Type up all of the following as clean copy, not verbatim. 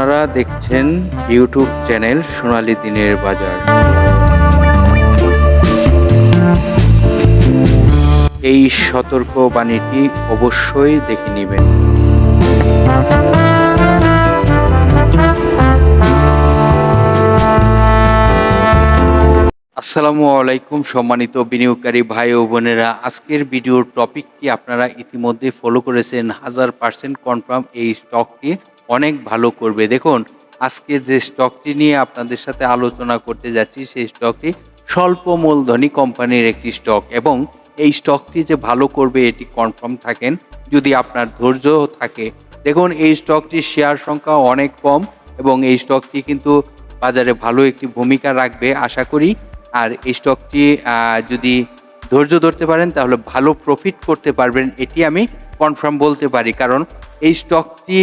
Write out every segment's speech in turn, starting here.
আপনারা দেখছেন YouTube channel সোনালী দিনের বাজার। এই সতর্ক বাণীটি অবশ্যই দেখে নেবেন। আসসালামু আলাইকুম সম্মানিত বিনিয়োগকারী ভাই ও বোনেরা, আজকের ভিডিওর টপিকটি আপনারা ইতিমধ্যে ফলো করেছেন। 1000% কনফার্ম এই স্টকটি অনেক ভালো করবে। দেখুন, আজকে যে স্টকটি নিয়ে আপনাদের সাথে আলোচনা করতে যাচ্ছি সেই স্টকটি স্বল্প মূলধনী কোম্পানির একটি স্টক, এবং এই স্টকটি যে ভালো করবে এটি কনফার্ম থাকেন যদি আপনার ধৈর্য থাকে। দেখুন, এই স্টকটির শেয়ার সংখ্যা অনেক কম এবং এই স্টকটি কিন্তু বাজারে ভালো একটি ভূমিকা রাখবে আশা করি। আর এই স্টকটি যদি ধৈর্য ধরতে পারেন তাহলে ভালো প্রফিট করতে পারবেন, এটি আমি কনফার্ম বলতে পারি। কারণ এই স্টকটি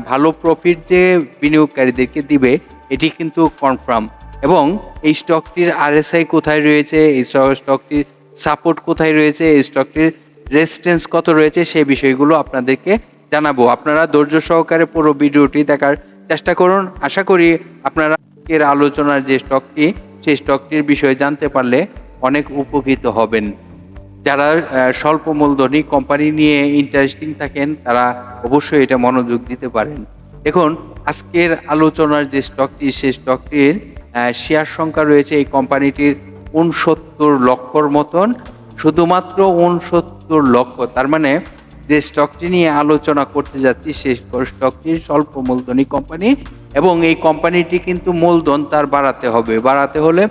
ভালো প্রফিট যে বিনিয়োগকারীদেরকে দিবে এটি কিন্তু কনফার্ম। এবং এই স্টকটির আরএসআই কোথায় রয়েছে, এই স্টকটির সাপোর্ট কোথায় রয়েছে, এই স্টকটির রেজিস্ট্যান্স কত রয়েছে, সেই বিষয়গুলো আপনাদেরকে জানাবো। আপনারা ধৈর্য সহকারে পুরো ভিডিওটি দেখার চেষ্টা করুন। আশা করি আপনারা এর আলোচনার যে স্টকটি সেই স্টকটির বিষয়ে জানতে পারলে অনেক উপকৃত হবেন। যারা স্বল্প মূলধনী কোম্পানি নিয়ে ইন্টারেস্টিং থাকেন তারা অবশ্যই এটা মনোযোগ দিতে পারেন। দেখুন, আজকের আলোচনার যে স্টকটি সেই স্টকটির শেয়ার সংখ্যা রয়েছে এই কোম্পানিটির 69 লক্ষর মতন, শুধুমাত্র 69 লক্ষ। তার মানে যে স্টকটি নিয়ে আলোচনা করতে যাচ্ছি সেই স্টকটি স্বল্প মূলধনী কোম্পানি, এবং এই কোম্পানিটি কিন্তু মূলধন তার বাড়াতে হলে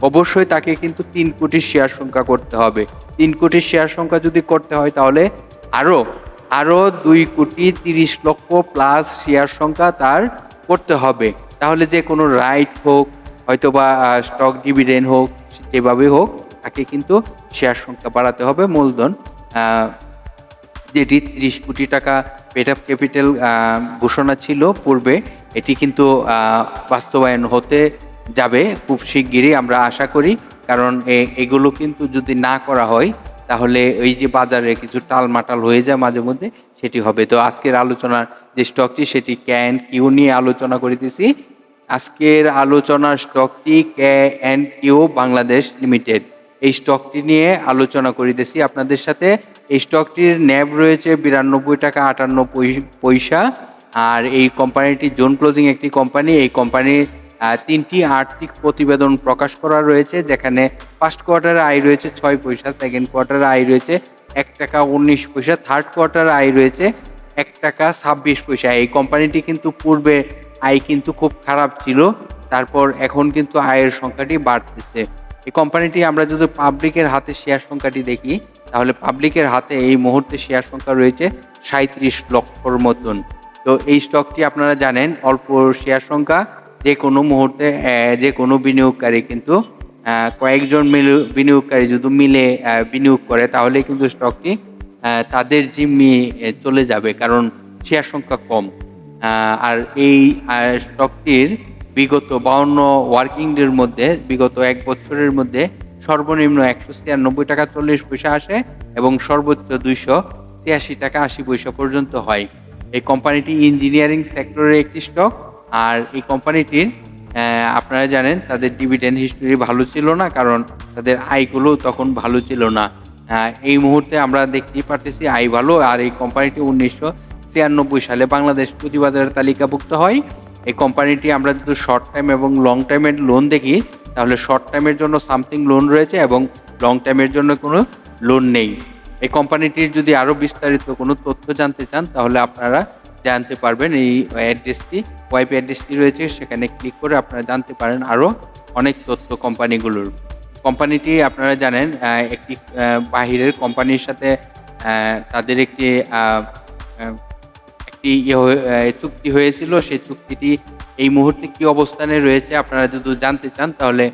অবশ্যই তাকে কিন্তু 3 কোটি শেয়ার সংখ্যা করতে হবে। 3 কোটি শেয়ার সংখ্যা যদি করতে হয় তাহলে আরো 2 কোটি 30 লক্ষ প্লাস শেয়ার সংখ্যা তার করতে হবে। তাহলে যে কোনো রাইট হোক, হয়তোবা স্টক ডিভিডেন্ড হোক, যেভাবে হোক তাকে কিন্তু শেয়ার সংখ্যা বাড়াতে হবে। মূলধন যেটি 30 কোটি টাকা পেড আপ ক্যাপিটাল ঘোষণা ছিল পূর্বে, এটি কিন্তু বাস্তবায়ন হতে যাবে খুব শিগগিরই আমরা আশা করি। কারণ এগুলো কিন্তু যদি না করা হয় তাহলে ওই যে বাজারে কিছু টালমাটাল হয়ে যায় মাঝে মধ্যে, সেটি হবে। তো আজকের আলোচনার যে স্টকটি সেটি ক্যান কিউ নিয়ে আলোচনা করিতেছি। আজকের আলোচনার স্টকটি ক্যান কিউ বাংলাদেশ লিমিটেড, এই স্টকটি নিয়ে আলোচনা করিতেছি আপনাদের সাথে। এই স্টকটির ন্যাব রয়েছে 92 টাকা 58 পয়সা। আর এই কোম্পানিটি জোন ক্লোজিং একটি কোম্পানি। এই কোম্পানির 3টি আর্থিক প্রতিবেদন প্রকাশ করা রয়েছে, যেখানে ফার্স্ট কোয়ার্টারে আয় রয়েছে 6 পয়সা, সেকেন্ড কোয়ার্টারে আয় রয়েছে 1 টাকা 19 পয়সা, থার্ড কোয়ার্টারে আয় রয়েছে 1 টাকা 26 পয়সা। এই কোম্পানিটি কিন্তু পূর্বে আয় কিন্তু খুব খারাপ ছিল, তারপর এখন কিন্তু আয়ের সংখ্যাটি বাড়তেছে। এই কোম্পানিটি আমরা যদি পাবলিকের হাতে শেয়ার সংখ্যাটি দেখি তাহলে পাবলিকের হাতে এই মুহূর্তে শেয়ার সংখ্যা রয়েছে 37 লক্ষর মতন। তো এই স্টকটি আপনারা জানেন অল্প শেয়ার সংখ্যা, যে কোনো মুহূর্তে যে কোনো বিনিয়োগকারী কিন্তু কয়েকজন বিনিয়োগকারী যদি মিলে বিনিয়োগ করে তাহলে কিন্তু স্টকটি তাদের জিম্মি চলে যাবে, কারণ শেয়ার সংখ্যা কম। আর এই স্টকটির বিগত 52 ওয়ার্কিং ডের মধ্যে, বিগত 1 বছরের মধ্যে সর্বনিম্ন 196 টাকা 40 পয়সা আসে এবং সর্বোচ্চ 283 টাকা 80 পয়সা পর্যন্ত হয়। এই কোম্পানিটি ইঞ্জিনিয়ারিং সেক্টরের একটি স্টক। আর এই কোম্পানিটির আপনারা জানেন তাদের ডিভিডেন্ড হিস্টোরি ভালো ছিল না, কারণ তাদের আয়গুলো তখন ভালো ছিল না। এই মুহূর্তে আমরা দেখতেই পারতেছি আয় ভালো। আর এই কোম্পানিটি 1996 সালে বাংলাদেশ পুঁজিবাজারের তালিকাভুক্ত হয়। এই কোম্পানিটি আমরা যদি শর্ট টাইম এবং লং টাইমের লোন দেখি তাহলে শর্ট টাইমের জন্য সামথিং লোন রয়েছে এবং লং টাইমের জন্য কোনো লোন নেই। এই কোম্পানিটির যদি আরও বিস্তারিত কোনো তথ্য জানতে চান তাহলে আপনারা জানতে পারবেন। এই অ্যাড্রেসটি, ওয়েব অ্যাড্রেসটি রয়েছে, সেখানে ক্লিক করে আপনারা জানতে পারেন আরও অনেক তথ্য কোম্পানিগুলোর। কোম্পানিটি আপনারা জানেন একটি বাহিরের কোম্পানির সাথে তাদের একটি চুক্তি হয়েছিল। সেই চুক্তিটি এই মুহূর্তে কি অবস্থানে রয়েছে আপনারা যদি জানতে চান তাহলে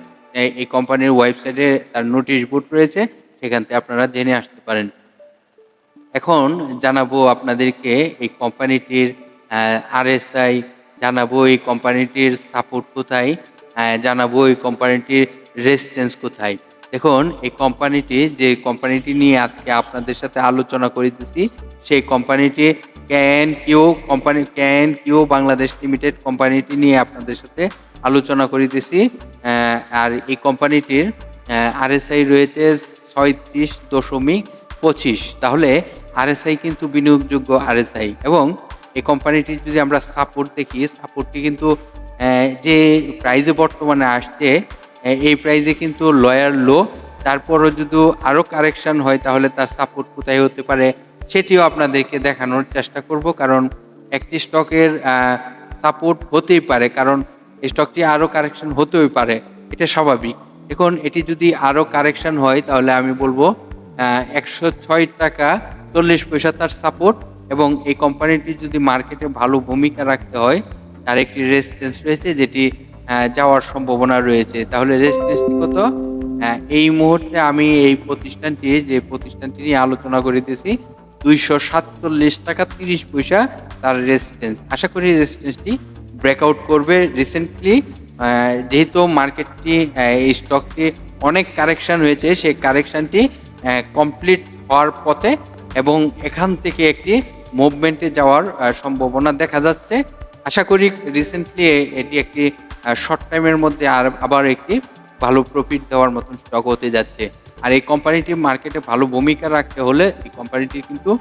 এই কোম্পানির ওয়েবসাইটে তার নোটিশ বোর্ড রয়েছে, সেখান থেকে আপনারা জেনে আসতে পারেন। এখন জানাবো আপনাদেরকে এই কোম্পানিটির আরএসআই, জানাবো এই কোম্পানিটির সাপোর্ট কোথায়, জানাবো এই কোম্পানিটির রেজিস্ট্যান্স কোথায়। দেখুন, এই কোম্পানিটি, যে কোম্পানিটি নিয়ে আজকে আপনাদের সাথে আলোচনা করিতেছি সেই কোম্পানিটি KNQ বাংলাদেশ লিমিটেড কোম্পানিটি নিয়ে আপনাদের সাথে আলোচনা করিতেছি। আর এই কোম্পানিটির RSI রয়েছে 36.25। তাহলে RSI কিন্তু বিনিয়োগযোগ্য RSI, এবং এই কোম্পানিটির যদি আমরা সাপোর্ট দেখি, সাপোর্টটি কিন্তু যে প্রাইসে বর্তমানে আসছে, এই প্রাইসে কিন্তু লয়ার লো। তারপরও যদি আরও কারেকশন হয় তাহলে তার সাপোর্ট কোথায় হতে পারে সেটিও আপনাদেরকে দেখানোর চেষ্টা করব। কারণ একটি স্টকের সাপোর্ট হতেই পারে, কারণ স্টকটি আরও কারেকশন হতেই পারে, এটা স্বাভাবিক। এখন এটি যদি আরও কারেকশন হয় তাহলে আমি বলবো 106 টাকা 40 পয়সা তার সাপোর্ট, এবং এই কোম্পানিটি যদি মার্কেটে ভালো ভূমিকা রাখতে হয় তার একটি রেজিস্ট্যান্স রয়েছে যেটি যাওয়ার সম্ভাবনা রয়েছে। তাহলে রেজিস্ট্যান্সটি কত? এই মুহূর্তে আমি এই যে প্রতিষ্ঠানটি নিয়ে আলোচনা করিতেছি, 247 টাকা 30 পয়সা তার রেজিস্ট্যান্স। আশা করি রেজিস্ট্যান্সটি ব্রেকআউট করবে রিসেন্টলি। যেহেতু মার্কেটটি এই স্টকটি অনেক কারেকশন হয়েছে, সেই কারেকশনটি কমপ্লিট হওয়ার পথে, এবং এখান থেকে একটি মুভমেন্টে যাওয়ার সম্ভাবনা দেখা যাচ্ছে। আশা করি রিসেন্টলি এটি একটি শর্ট টাইমের মধ্যে আবার একটি ভালো প্রফিট দেওয়ার মতন স্টক হতে যাচ্ছে। আর এই কোম্পানিটি মার্কেটে ভালো ভূমিকা রাখতে হলে এই কোম্পানিটির কিন্তু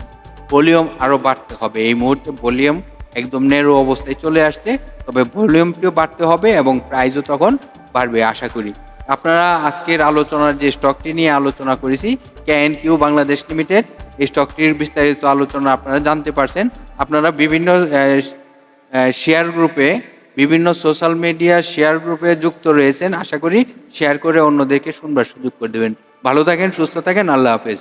ভলিউম আরও বাড়তে হবে। এই মুহূর্তে ভলিউম একদম নেরো অবস্থায় চলে আসছে, তবে ভলিউমটিও বাড়তে হবে এবং প্রাইসও তখন বাড়বে আশা করি। আপনারা আজকের আলোচনার যে স্টকটি নিয়ে আলোচনা করেছি, KNQ বাংলাদেশ লিমিটেড, এই স্টকটির বিস্তারিত আলোচনা আপনারা জানতে পারছেন। আপনারা বিভিন্ন শেয়ার গ্রুপে, বিভিন্ন সোশ্যাল মিডিয়া শেয়ার গ্রুপে যুক্ত রয়েছেন। আশা করি শেয়ার করে অন্যদেরকে শুনবার সুযোগ করে দেবেন। ভালো থাকেন, সুস্থ থাকেন, আল্লাহ হাফেজ।